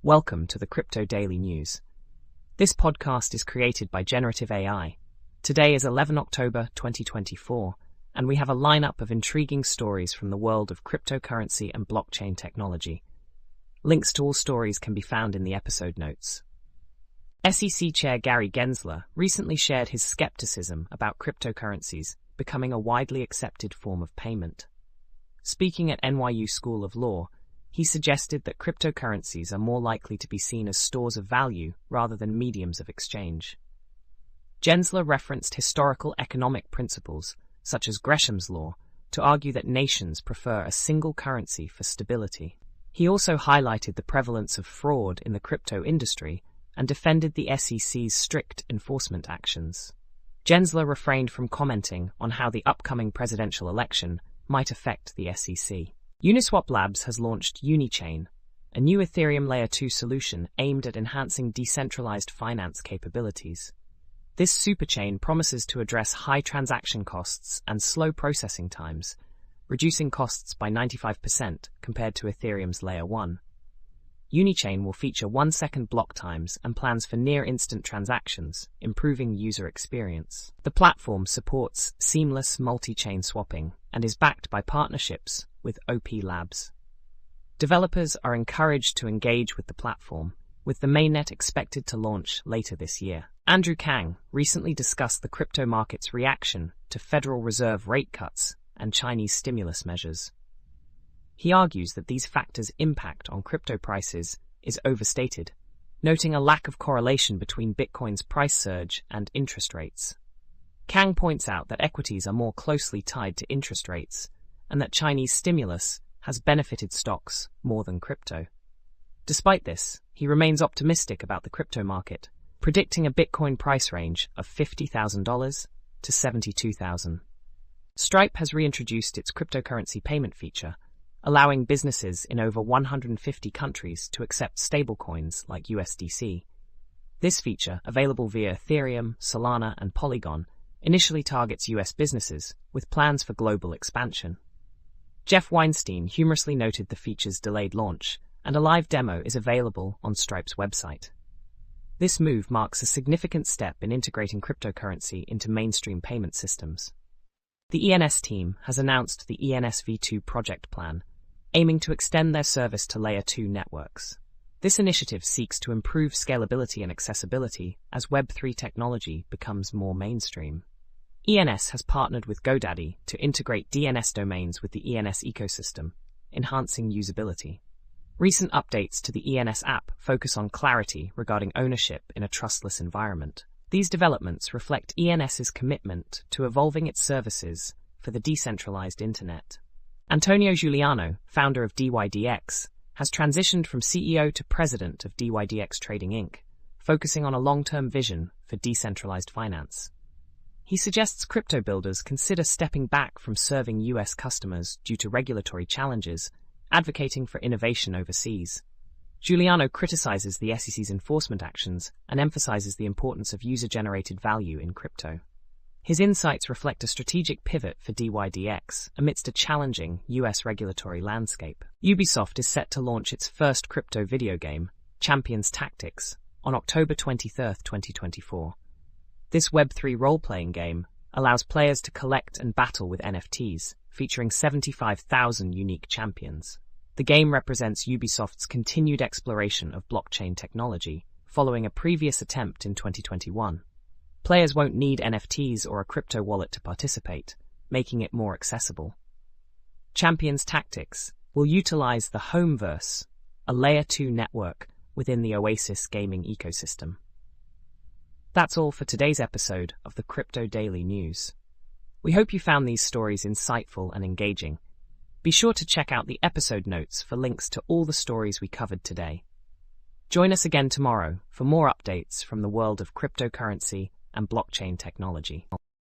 Welcome to the Crypto Daily News. This podcast is created by Generative AI. Today is 11 October 2024, and we have a lineup of intriguing stories from the world of cryptocurrency and blockchain technology. Links to all stories can be found in the episode notes. SEC Chair Gary Gensler recently shared his skepticism about cryptocurrencies becoming a widely accepted form of payment. Speaking at NYU School of Law, he suggested that cryptocurrencies are more likely to be seen as stores of value rather than mediums of exchange. Gensler referenced historical economic principles, such as Gresham's law, to argue that nations prefer a single currency for stability. He also highlighted the prevalence of fraud in the crypto industry and defended the SEC's strict enforcement actions. Gensler refrained from commenting on how the upcoming presidential election might affect the SEC. Uniswap Labs has launched Unichain, a new Ethereum Layer 2 solution aimed at enhancing decentralized finance capabilities. This superchain promises to address high transaction costs and slow processing times, reducing costs by 95% compared to Ethereum's Layer 1. Unichain will feature 1-second block times and plans for near-instant transactions, improving user experience. The platform supports seamless multi-chain swapping and is backed by partnerships with OP Labs. Developers are encouraged to engage with the platform, with the mainnet expected to launch later this year. Andrew Kang recently discussed the crypto market's reaction to Federal Reserve rate cuts and Chinese stimulus measures. He argues that these factors' impact on crypto prices is overstated, noting a lack of correlation between Bitcoin's price surge and interest rates. Kang points out that equities are more closely tied to interest rates, and that Chinese stimulus has benefited stocks more than crypto. Despite this, he remains optimistic about the crypto market, predicting a Bitcoin price range of $50,000 to $72,000. Stripe has reintroduced its cryptocurrency payment feature, allowing businesses in over 150 countries to accept stablecoins like USDC. This feature, available via Ethereum, Solana, and Polygon, initially targets US businesses, with plans for global expansion. Jeff Weinstein humorously noted the feature's delayed launch, and a live demo is available on Stripe's website. This move marks a significant step in integrating cryptocurrency into mainstream payment systems. The ENS team has announced the ENSv2 Project Plan, aiming to extend their service to Layer 2 networks. This initiative seeks to improve scalability and accessibility as Web3 technology becomes more mainstream. ENS has partnered with GoDaddy to integrate DNS domains with the ENS ecosystem, enhancing usability. Recent updates to the ENS app focus on clarity regarding ownership in a trustless environment. These developments reflect ENS's commitment to evolving its services for the decentralized internet. Antonio Giuliano, founder of dYdX, has transitioned from CEO to president of dYdX Trading Inc., focusing on a long-term vision for decentralized finance. He suggests crypto builders consider stepping back from serving US customers due to regulatory challenges, advocating for innovation overseas. Giuliano criticizes the SEC's enforcement actions and emphasizes the importance of user-generated value in crypto. His insights reflect a strategic pivot for dYdX amidst a challenging US regulatory landscape. Ubisoft is set to launch its first crypto video game, Champions Tactics, on October 23, 2024. This Web3 role-playing game allows players to collect and battle with NFTs, featuring 75,000 unique champions. The game represents Ubisoft's continued exploration of blockchain technology, following a previous attempt in 2021. Players won't need NFTs or a crypto wallet to participate, making it more accessible. Champions Tactics will utilize the Homeverse, a Layer 2 network within the Oasis gaming ecosystem. That's all for today's episode of the Crypto Daily News. We hope you found these stories insightful and engaging. Be sure to check out the episode notes for links to all the stories we covered today. Join us again tomorrow for more updates from the world of cryptocurrency and blockchain technology.